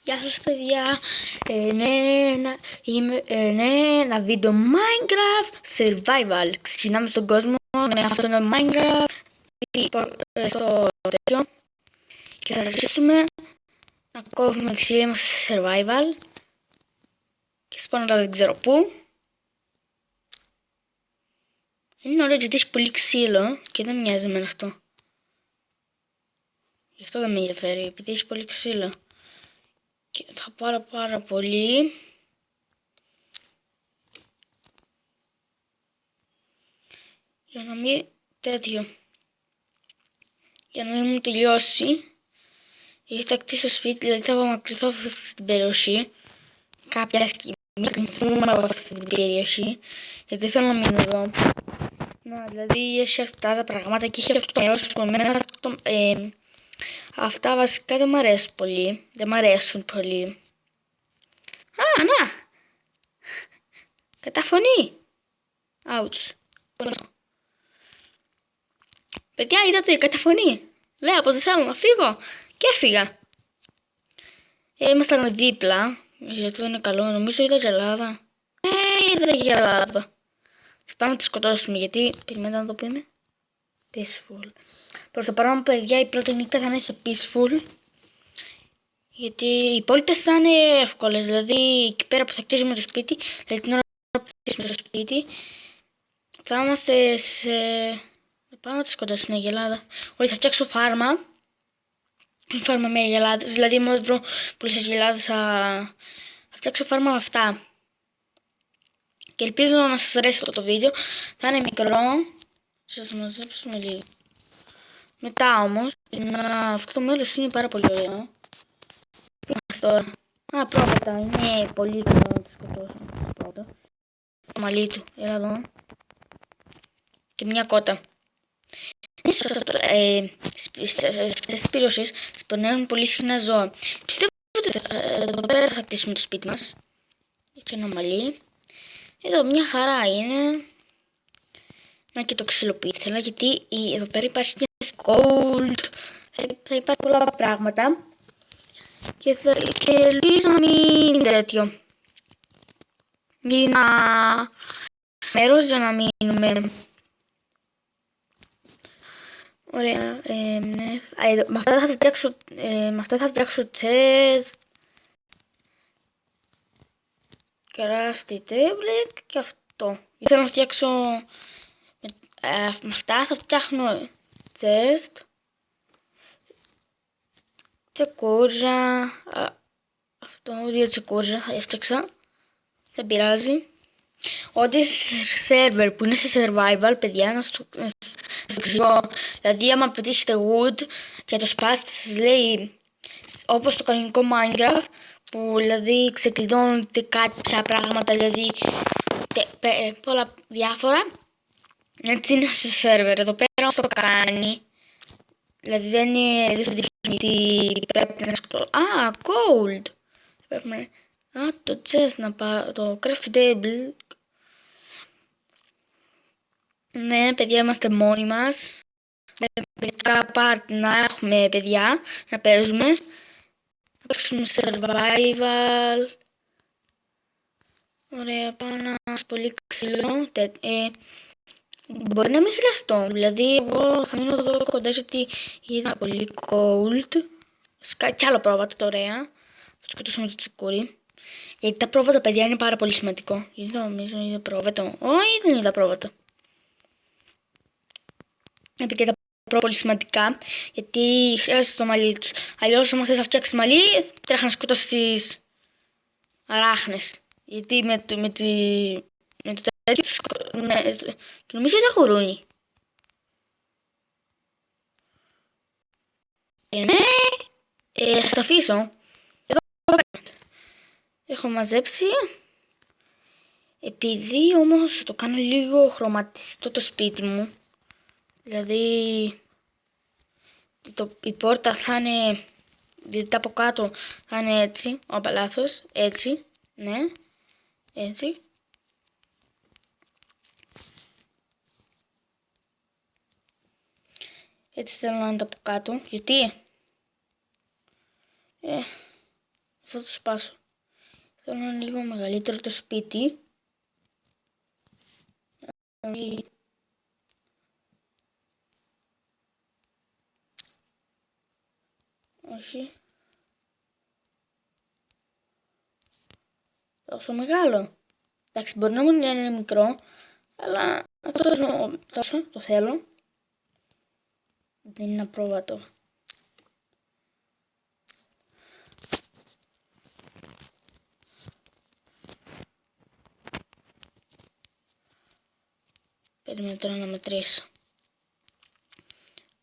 Γεια σας παιδιά, είμαι ένα βίντεο Minecraft Survival. Ξεκινάμε στον κόσμο με αυτό το Minecraft στο τέτοιο και θα αρχίσουμε να κόβουμε ξύλα μας σε Survival και σπάνω δεν ξέρω πού. Είναι ωραίο γιατί έχει πολύ ξύλο και δεν μοιάζει εμένα αυτό. Γι' αυτό δεν με ενδιαφέρει, επειδή έχει πολύ ξύλο. Και θα πάρω πάρα πολύ. Για να μην τέτοιο. Για να μην μου τελειώσει. Γιατί θα κτίσω σπίτι, δηλαδή θα απομακρυνθώ από αυτή την περιοχή. Κάποια στιγμή θα κρυφθούμε από αυτή την περιοχή. Γιατί θέλω να μείνω εδώ. Να, δηλαδή έχει αυτά τα πράγματα και έχει αυτό το μέρος που εμένα αυτά βασικά δεν μ' αρέσουν πολύ. Δεν μ' αρέσουν πολύ. Α, να! Καταφωνή! Ouch. Παιδιά, είδατε καταφωνή. Λέω πως δεν θέλω να φύγω και έφυγα. Ήμασταν δίπλα. Γιατί δεν είναι καλό. Νομίζω είδα γελάδα. Είδα γελάδα. Θα πάμε να τη σκοτώσουμε γιατί περιμένετε να το πούμε. Peaceful. Προς το παρόν, παιδιά, η πρώτη νύχτα θα είναι σε peaceful. Γιατί οι υπόλοιπες θα είναι εύκολες. Δηλαδή εκεί πέρα που θα κτίζουμε το σπίτι, δηλαδή την ώρα που θα κτίζουμε το σπίτι, θα είμαστε σε... Πάω να τη σκοτώσω την αγελάδα. Όχι, θα φτιάξω φάρμα. Φάρμα με αγελάδες. Δηλαδή, μόλις βρω πολλές αγελάδες, θα φτιάξω φάρμα με αυτά. Και ελπίζω να σας αρέσει αυτό το βίντεο. Θα είναι μικρό. Σας μαζέψουμε λίγο. Μετά όμως, αυτό το μέρος είναι πάρα πολύ ωραίο. Τώρα. Πρώτα. Είναι πολύ καλό να το σκοτώσω. Πρώτα. Το μαλλί του. Έλα εδώ. Και μια κότα. Στις περιοχές σπονέρουν πολύ συχνά ζώα. Πιστεύω ότι εδώ πέρα θα κτίσουμε το σπίτι μας. Έχει ένα μαλλί. Εδώ μια χαρά είναι. Να και το ξυλοπίθελα γιατί εδώ πέρα υπάρχει μια gold. Θα υπάρχει πολλά πράγματα. Και ελπίζω να μην είναι τέτοιο. Είναι ένα μέρος για να μείνουμε. Ωραία, με αυτά θα φτιάξω chest, crafty table και αυτό. Θέλω να φτιάξω, με αυτά θα φτιάχνω chest, τσεκούρζα, αυτό, 2 τσεκούρζα θα έφτιαξα, δεν πειράζει. Ό,τι σερβερ που είναι σε survival, παιδιά, να στο εξηγώ. Δηλαδή, άμα πετύχετε wood και το σπάσετε, σας λέει όπως το κανονικό Minecraft, που δηλαδή ξεκλειδώνετε κάποια πράγματα, δηλαδή πολλά διάφορα. Έτσι είναι σε σερβερ. Εδώ πέρα όμως το κάνει. Δηλαδή δεν σου δείχνει τι πρέπει να σκοτώ. Gold! Πρέπει να... το chest να πάω, το crafting table. Ναι, παιδιά, είμαστε μόνοι μας. Παιδικά part να έχουμε παιδιά, να παίζουμε. Να παίξουμε survival. Ωραία, πάνω πολύ ξύλο. Μπορεί να μην χρειαστώ. Δηλαδή, εγώ θα μείνω εδώ κοντά γιατί είδα πολύ cold. Κι άλλο πρόβατο, ωραία. Θα σκοτώσουμε το τσικούρι. Γιατί τα πρόβατα, παιδιά, είναι πάρα πολύ σημαντικό. Νομίζω είδα πρόβατο. Όχι, δεν είδα πρόβατο. Επειδή τα πρόβατα πολύ σημαντικά. Γιατί χρειάζεται το μαλλί του. Αλλιώς, άμα θες να φτιάξεις μαλλί, τρέχει να σκοτώσεις τις αράχνες. Γιατί με το τέτοιο. Και νομίζω ότι δεν χωρούνι. Ναι, θα τα αφήσω. Εδώ έχω μαζέψει. Επειδή όμως θα το κάνω λίγο χρωματιστό το σπίτι μου. Δηλαδή η πόρτα θα είναι, δηλαδή από κάτω θα είναι έτσι. Όπα, λάθος. Έτσι. Ναι. Έτσι. Έτσι θέλω να είναι το από κάτω. Γιατί Θα το σπάσω. Θέλω ένα λίγο μεγαλύτερο το σπίτι. Όχι. Τόσο μεγάλο. Εντάξει, μπορεί να μην είναι μικρό, αλλά τόσο το θέλω. Δεν είναι απρόβατο. Περιμένω τώρα να μετρήσω.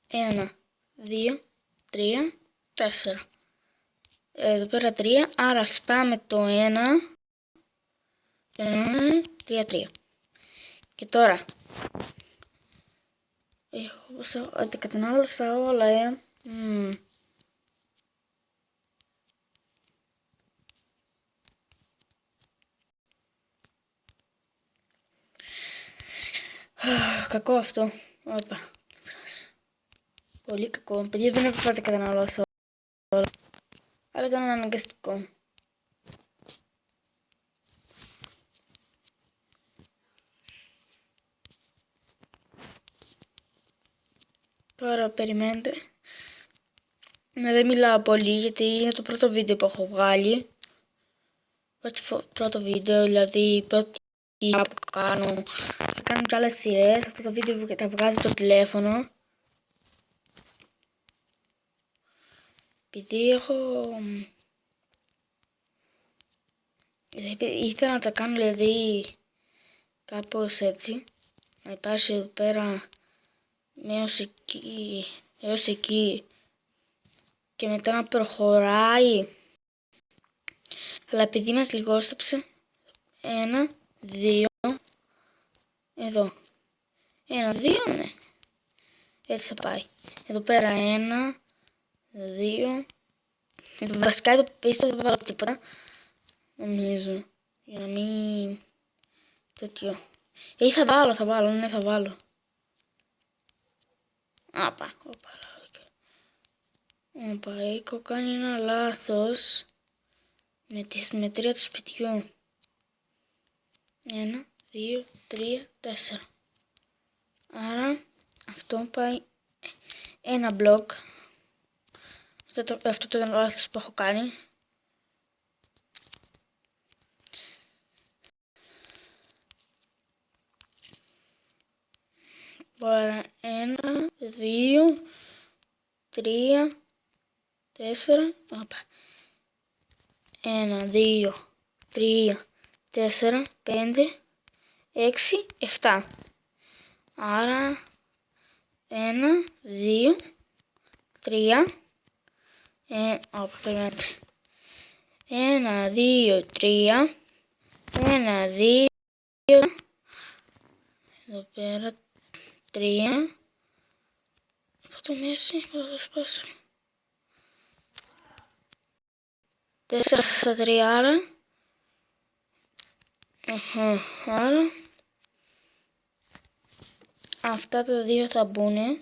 1, 2, 3, 4. Εδώ πέρα 3, άρα σπάμε το 1. 3, 3. Και τώρα έχω κατανάλωσα όλα, Κακό αυτό. Όπα. Πολύ κακό. Παιδιά, δεν έπρεπε να τα καταναλώσω όλα. Αλλά ήταν αναγκαστικό. Τώρα περιμένετε. Ναι, δεν μιλάω πολύ γιατί είναι το πρώτο βίντεο που έχω βγάλει. Πρώτο βίντεο, δηλαδή πρώτη που κάνω. Θα κάνω και άλλες σειρές. Αυτό το βίντεο που τα βγάζει το τηλέφωνο. Επειδή ήθελα να τα κάνω δηλαδή κάπως έτσι. Να υπάρχει εδώ πέρα έως εκεί και μετά να προχωράει. Αλλά επειδή μας λιγόσταψε 1, 2, εδώ 1, 2, ναι, έτσι θα πάει. Εδώ πέρα 1, 2, βασικά εδώ πίσω δεν βάλω τίποτα, νομίζω, για να μην τέτοιο. Θα βάλω. Όπα, έχω κάνει ένα λάθος με τη συμμετρία του σπιτιού. 1, 2, 3, 4. Άρα αυτό πάει ένα μπλοκ. Αυτό το λάθος που έχω κάνει. Τώρα 1, 2, 3, 4. 1, 2, 3, 4, 5, 6, 7. Άρα 1, 2, 3. Περιμένετε. 1, 2, 3. 1, 2. Εδώ πέρα 3. Από το μέση θα το σπάσω. 4 στα 3, άρα αυτά τα δύο θα μπουν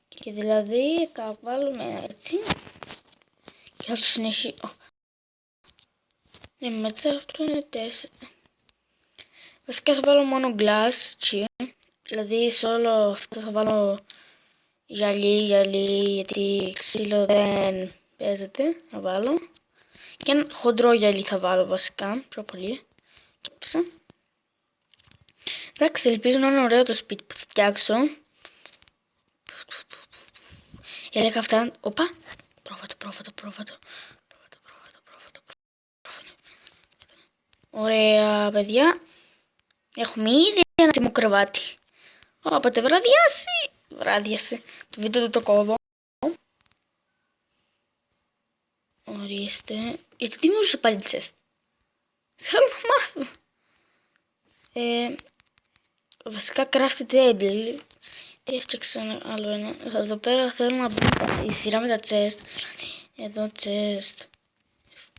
και δηλαδή θα βάλουμε έτσι και θα το συνεχίσω. Ναι, μετά αυτό είναι 4. Βασικά θα βάλω μόνο glass, δηλαδή σε όλο αυτό θα βάλω γυαλί, γιατί ξύλο δεν παίζεται, θα βάλω. Και ένα χοντρό γυαλί θα βάλω βασικά, πιο πολύ. Εντάξει, ελπίζω να είναι ωραίο το σπίτι που θα φτιάξω. Έλεγα αυτά, όπα, πρόβατο. Ωραία, παιδιά. Έχουμε ήδη ένα έτοιμο κρεβάτι. Όποτε βράδιασε. Το βίντεο δεν το κόβω. Ορίστε. Γιατί δημιούργησα πάλι τσέστ. Θέλω να μάθω. Βασικά craft table. Τι έφτιαξα άλλο ένα. Εδώ πέρα θέλω να μπουν η σειρά με τα chest. Εδώ chest.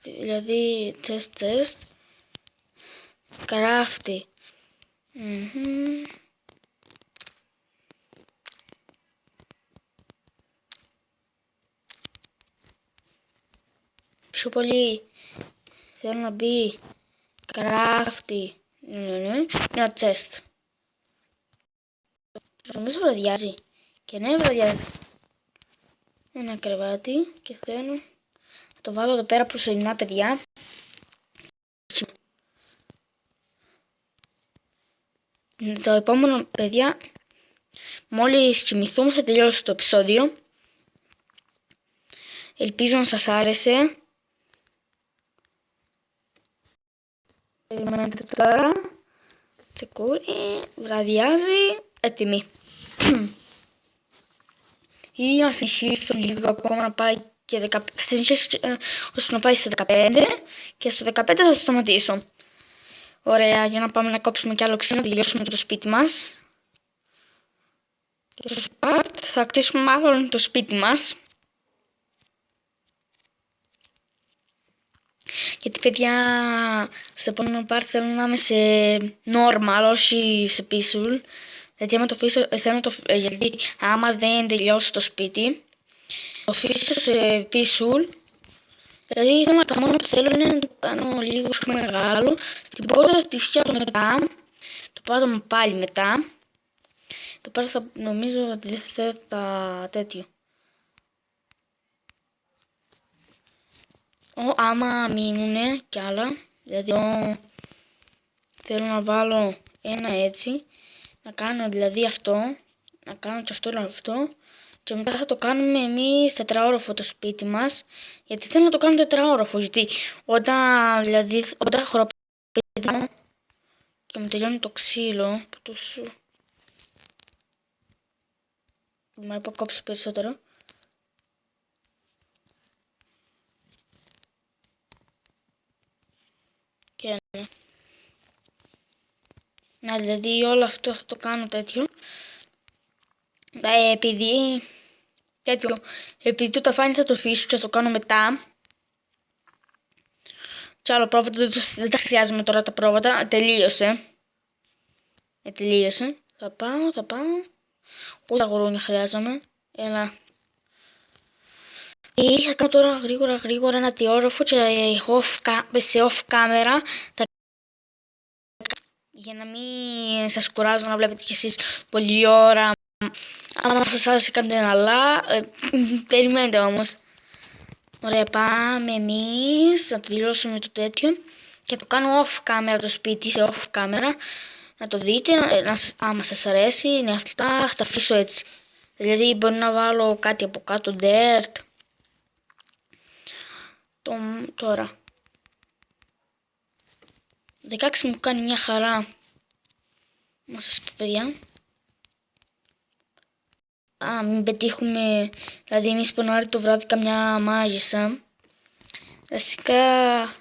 Δηλαδή chest. Craft. πιο πολύ θέλω να μπει crafty, ένα chest. Νομίζω βραδιάζει. Και ναι, βραδιάζει. Ένα κρεβάτι και θέλω να το βάλω εδώ πέρα προσωρινά, παιδιά. Το επόμενο, παιδιά, μόλις κοιμηθούμε θα τελειώσει το επεισόδιο. Ελπίζω να σας άρεσε. Περιμένετε τώρα. Τσεκούρι, βραδιάζει, έτοιμη. Ή να συνεχίσω λίγο ακόμα να πάει και 15. Θα συνεχίσω ώσπου να πάει σε 15 και στο 15 θα σταματήσω. Ωραία, για να πάμε να κόψουμε κι άλλο ξύλο, να τελειώσουμε το σπίτι μας. Και στο part θα κτίσουμε μάλλον το σπίτι μας. Γιατί, παιδιά, στο επόμενο part θέλω να είμαι σε normal, όχι σε peaceful. Γιατί άμα το αφήσω, γιατί άμα δεν τελειώσω το σπίτι, το αφήσω σε peaceful. Δηλαδή το μόνο που θέλω είναι να το κάνω λίγο πιο μεγάλο. Την πόρτα τη φτιάχνω μετά. Το πάρω πάλι μετά. Το πάρω νομίζω ότι δεν θα τέτοιο. Άμα μείνουνε κι άλλα, δηλαδή θέλω να βάλω ένα έτσι, να κάνω δηλαδή αυτό, να κάνω και αυτό και μετά θα το κάνουμε εμείς τετραόροφο το σπίτι μας, γιατί θέλω να το κάνω τετραόροφο, γιατί όταν χοροπηδάω και μου τελειώνει το ξύλο, που τους... Μου είπα κόψω περισσότερο. Και δηλαδή όλο αυτό θα το κάνω τέτοιο. Επειδή το ταφάνι θα το αφήσω και θα το κάνω μετά. Και άλλο πρόβατο δεν τα χρειάζομαι τώρα τα πρόβατα. Τελείωσε. Τελείωσε. Θα πάω. Ούτε αγορούνια χρειάζομαι. Έλα. Θα κάνω τώρα γρήγορα ένα τιόροφο και σε off camera για να μην σας κουράζω να βλέπετε κι εσείς πολλή ώρα. Άμα σας άρεσε κάντε ένα περιμένετε όμως. Ωραία, πάμε εμείς να τελειώσουμε το τέτοιο και το κάνω off camera το σπίτι, σε off camera. Να το δείτε, άμα σας αρέσει, είναι αυτά, θα τα αφήσω έτσι. Δηλαδή μπορεί να βάλω κάτι από κάτω, dirt. Τώρα 16 μου κάνει μια χαρά. Να σας πω, παιδιά. Μην πετύχουμε, δηλαδή εμείς πονάρει το βράδυ καμιά μάγισσα. Βασικά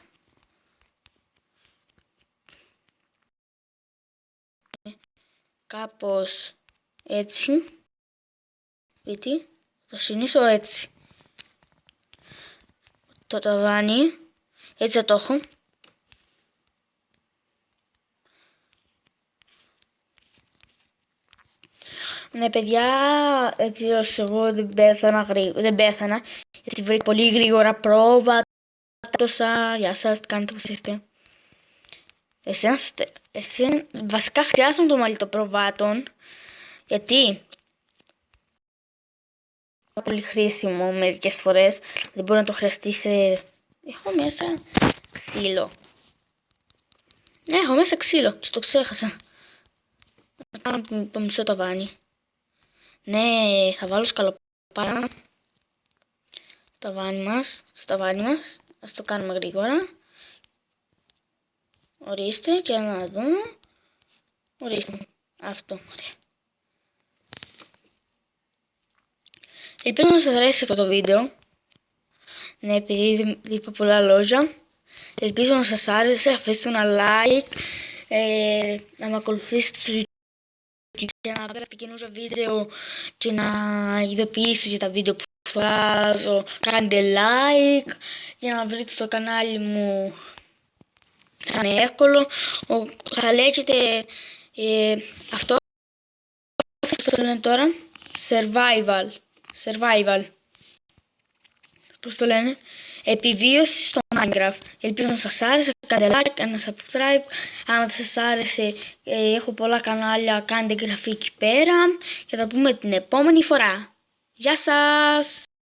κάπως έτσι. Θα συνήσω έτσι. Το ταβάνι, έτσι θα το έχω. Ναι, παιδιά, έτσι όσο εγώ δεν πέθανα, γιατί βρήκα πολύ γρήγορα πρόβατα. Γεια σας, τι κάνετε, πώς είστε? Εσύ βασικά χρειάζομαι το μαλλί των προβάτων, γιατί πολύ χρήσιμο μερικές φορές, δεν μπορεί να το χρειαστεί σε... Έχω μέσα ξύλο. Ναι, έχω μέσα ξύλο και το ξέχασα. Να κάνω το μισό ταβάνι. Ναι, θα βάλω σκαλοπάρα στο ταβάνι μας. Ας το κάνουμε γρήγορα. Ορίστε και να δούμε. Ορίστε. Αυτό, ωραία. Ελπίζω να σας αρέσει αυτό το βίντεο. Ναι, επειδή είπα πολλά λόγια. Ελπίζω να σας άρεσε. Αφήστε ένα like. Να με ακολουθήσετε στο YouTube για να βλέπετε καινούργια βίντεο και να ειδοποιήσετε για τα βίντεο που θα βγάζω. Κάντε like για να βρείτε το κανάλι μου. Θα είναι εύκολο. Θα λέγεται αυτό το λένε τώρα survival. πώς το λένε, επιβίωση στο Minecraft. Ελπίζω να σας άρεσε, κάντε like, ένα subscribe. Αν σας άρεσε, έχω πολλά κανάλια, κάντε εγγραφή εκεί πέρα. Και θα τα πούμε την επόμενη φορά. Γεια σας!